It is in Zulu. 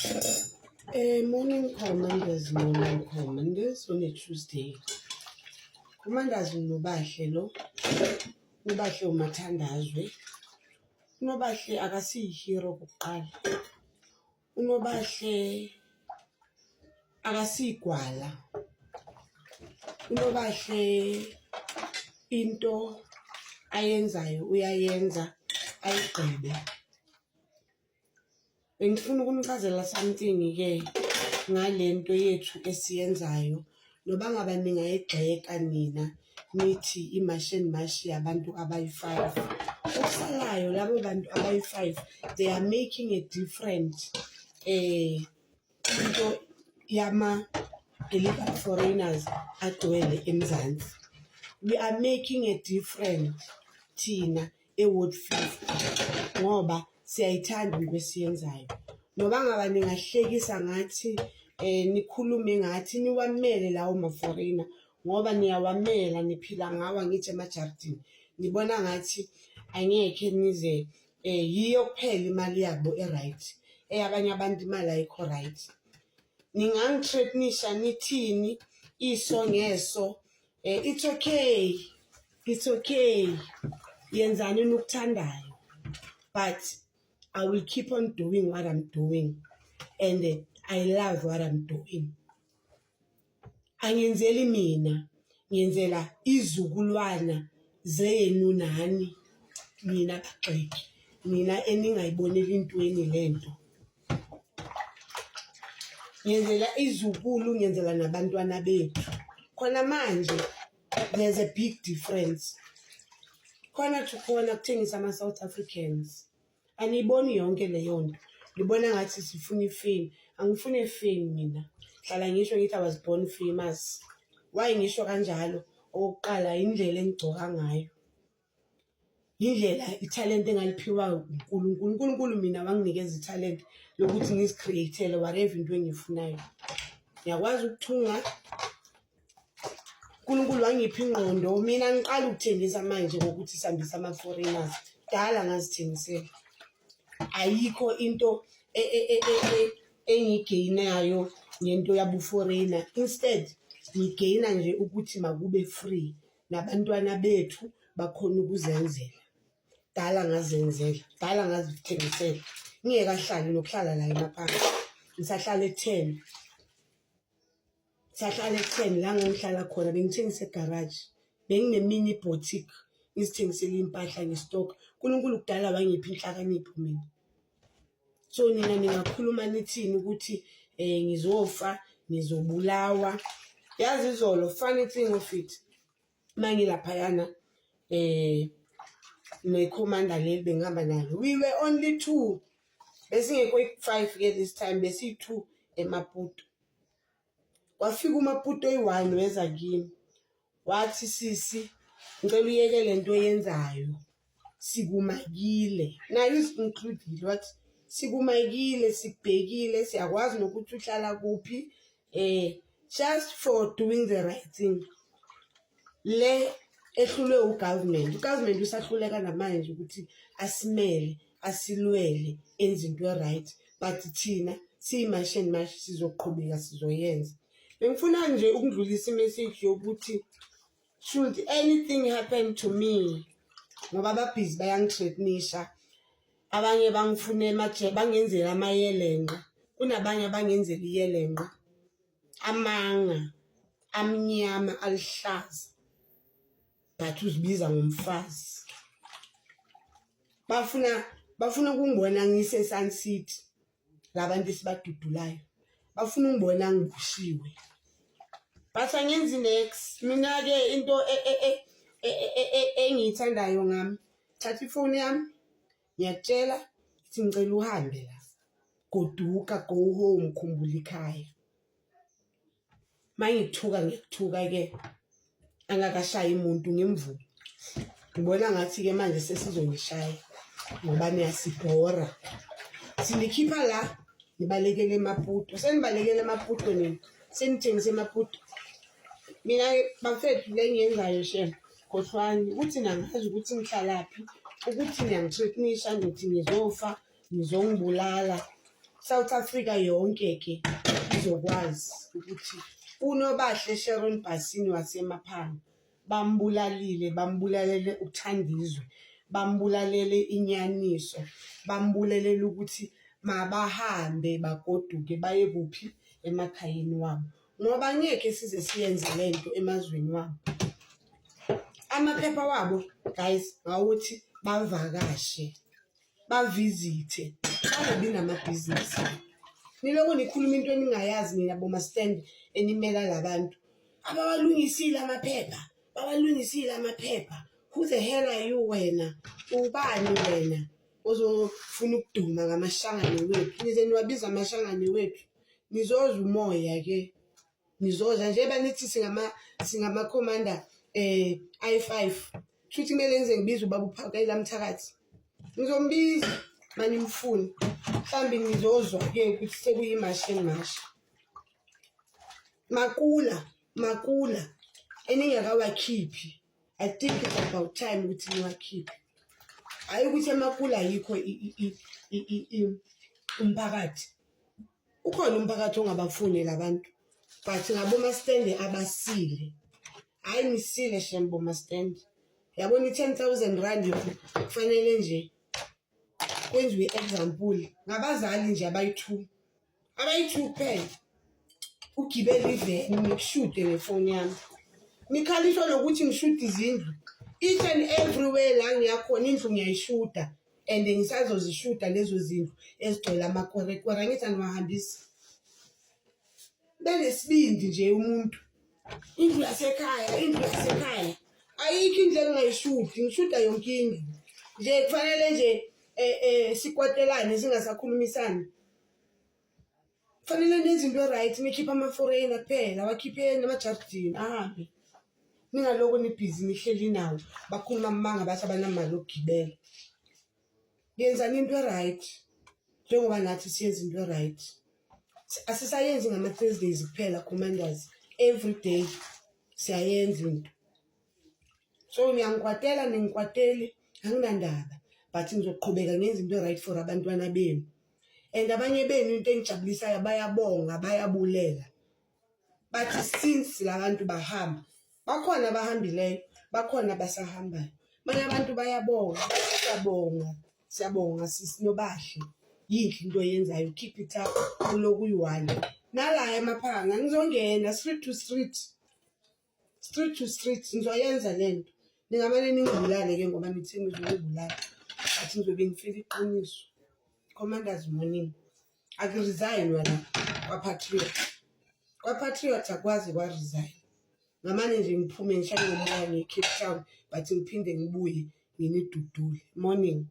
Morning commanders on a Tuesday. Commanders uNobahle lo. Unobahle umathandazwe. Unobahle akasiyihero kuqala. Unobahle akasigwala. Unobahle into ayenzayo uyayenza ayigqibe. Bengifuna ukunichazela something ke ngalento yethu esiyenzayo noba ngaba ningayigxeka nina nithi imashi yabantu abayi5 usalayo labo bantu abayi5 they are making a different into yama illegal foreigners agcwele eMzansi. We are making a different thina eWard 50 ngoba siyayithanda ngokwesiyenzayo noba ngaba ningahlekisa ngathi nikhulume ngathi niwamele lawo maforeigner ngoba niyawamela niphila ngawa ngithi emajardini nibona ngathi angeke nize yiyo kuphela imali yabo eright abanye abantu imali ayikho right. Ningangithreatenisha nithini iso ngeso it's okay yenzani nokuthandayo but I will keep on doing what I'm doing and I love what I'm doing. Angenzeli mina ngiyenzela izukulwana zenu nani mina bagxeki mina eningayiboneli intweni lento ngiyenzela izukulu ngiyenzela nabantwana bethu khona manje there's a big difference khona kuthengisa ama South Africans aniboni yonke leyo nto ngibona ngathi sifuna ifame angifune ifame mina hlala ngisho ngithi I was born famous. Why ngisho kanjalo? Oqala indlela engigcoka ngayo indlela italent engaliphiwa uNkulunkulu mina wanginikeza italent lokuthi ngizicreatele whatever into engifunayo ngiyakwazi ukuthunga uNkulunkulu wangipha ingqondo mina ngiqala ukuthengisa manje ngokuthi sihambisa ama foreigners dala ngazithengisela ayikho into engigayinayo ngento yabu foreigner instead ngigaina nje ukuthi makube free nabantwana bethu bakhona ukuzenzela dala ngazenzela dala ngazithengisela ngiyekahlali nokuhlala la emaphakathi ngisahlala e10 la ngihlala khona bengithengisa egarage bengine mini boutique ngizithengisela impahla ngestock uNkulunkulu kudala wangipha inhlakanipho mina. So nina ningakhuluma nithini ukuthi ngizofa ngizobulawa yazi izolo funny thing of it mangilapha yana necommander leli bengihamba nalo we were only 2 besingekho 5 ke this time besi2 eMaputo wafika uMaputo oyi1 weza kimi wathi sisi ngicela uyeke lento oyenzayo sikumakile nayo included wathi sikumakile sikubhekile siyakwazi nokuthi uhlala kuphi just for doing the right thing le ehlulwe ugovernment usahluleka namanje ukuthi asimele asilwele enze into right but thina siyimashi sizoqhubeka sizoyenza. Bengifuna nje ukudlulisa imessage yokuthi should anything happen to me ngoba ababhizi bayangithreatenisha abanye bangifune bangenzela amayelenqa kunabanye abangenzela iyelenqa amanga amnyama alihlaza but uzibiza ngomfazi bafuna ukungibona ngise Sun City labantu sibadudulayo bafuna ungibona ngibushiwe but angenzi next mina ke into engiyithandayo ngami thatha ifoni yami ngiyatshela ukuthi ngicela uhambe la goduka go home khumbula ikhaya mangithuka ngiyathuka ke angakashaya umuntu ngemvumo ngibona ngathi ke manje sesizongishaya ngoba niyasibhora sinikhipha la nibalekele eMaputo senibalekele eMaputo nini senithengise eMaputo mina bafethu lengiyenzayo she khohlwani ukuthi nangazi ukuthi ngihlalaphi ukuthi ngiyangithreatenisha ngithi ngizofa ngizongibulala South Africa yonke ke izokwazi ukuthi uNobahle Sharon Basini wasemaphanga bambulalele uThandizwe, bambulalele inyaniso, bambulalele ukuthi mabahambe bagoduke baye kuphi emakhayeni wabo, ngoba ngeke size siyenze lento emazweni wabo. Amaphepha wabo guys ngawuthi bavakashe, bavisithe, bangabi namabhizinisi. Niloko nikhuluma into eningayazi nina boma stand enimela labantu. Abawalungisile amaphepha. Who the hell are you wena? Ubani wena? Ozofuna ukuduma ngamashangane wethu. Nize niwabiza amashangane wethu. Nizoza umoya ke. Nizoza nje banithi singama commander I5. Futhi kumele ngize ngibize ubaba uPhakela Mthakathi. Ngizombiza manje umfuni. Mhlambi ngizozwa ke ukuthi sekuyimashi emashi. Makula eningakawakhiphi. I think it's about time ukuthi niwakhiphe. Hayi ukuthi emakula yikho umphakathi. Ukhona umphakathi ongabafuni labantu. But ngaboma stand abasile. Hayi nisile shemboma stand. Yabona i10,000 rand kufanele nje kwenziwe example ngabazali nje abayi2 kuphela. Ugibele iveni ngishude ngefoni yami. Nikhaliswa lokuthi ngishude izindlu. Each and everywhere la ngiyakhona indlu ngiyayishuda and ngisazozishuda lezo zindlu ezigcwele amakwerekwere ngithi angiwahambisi. Benesibindi nje umuntu. Indlu yasekhaya. Ayikho indlu engayishudi, ngishuda yonke indlu. Nje kufanele nje sikwatelane singasakhulumisani. Kufanele nenze into right, nikhipha ama-foreigner kuphela, wakhiphe namajardini ahambe. Ningaloko nibhizi nihleli nawo, bakhuluma amanga bathi abanamali okugibela. Yenzani into right, njengoba nathi siyenza into right. Asisayenzi ngama-Thursdays kuphela commanders, every day siyayenza into. So niyangikwatela ningikwatele anginandaba, but ngizoqhubeka ngenza into right for abantwana benu. And abanye benu into engijabulisayo bayabonga, bayabulela. But since labantu bahamba, bakhona abahambileyo, bakhona basahambayo. Manje abantu bayabonga, siyabonga sisi Nobahle. Yinhle into oyenzayo, keep it up, kulokuyiwala. Nala emaphanga ngizongena street to street ngizoyenza lento. Ningamane ningibulale ke ngoba nithi ngizobulala. Athi ngizobe ngifika iqiniso. Commanders morning. Akuresign wena kwaPatriot akwazi kwaresign. Ngamane nje ngiphume ngishaye umoya ngeCape Town but ngiphinde ngibuye nginidudule. Morning.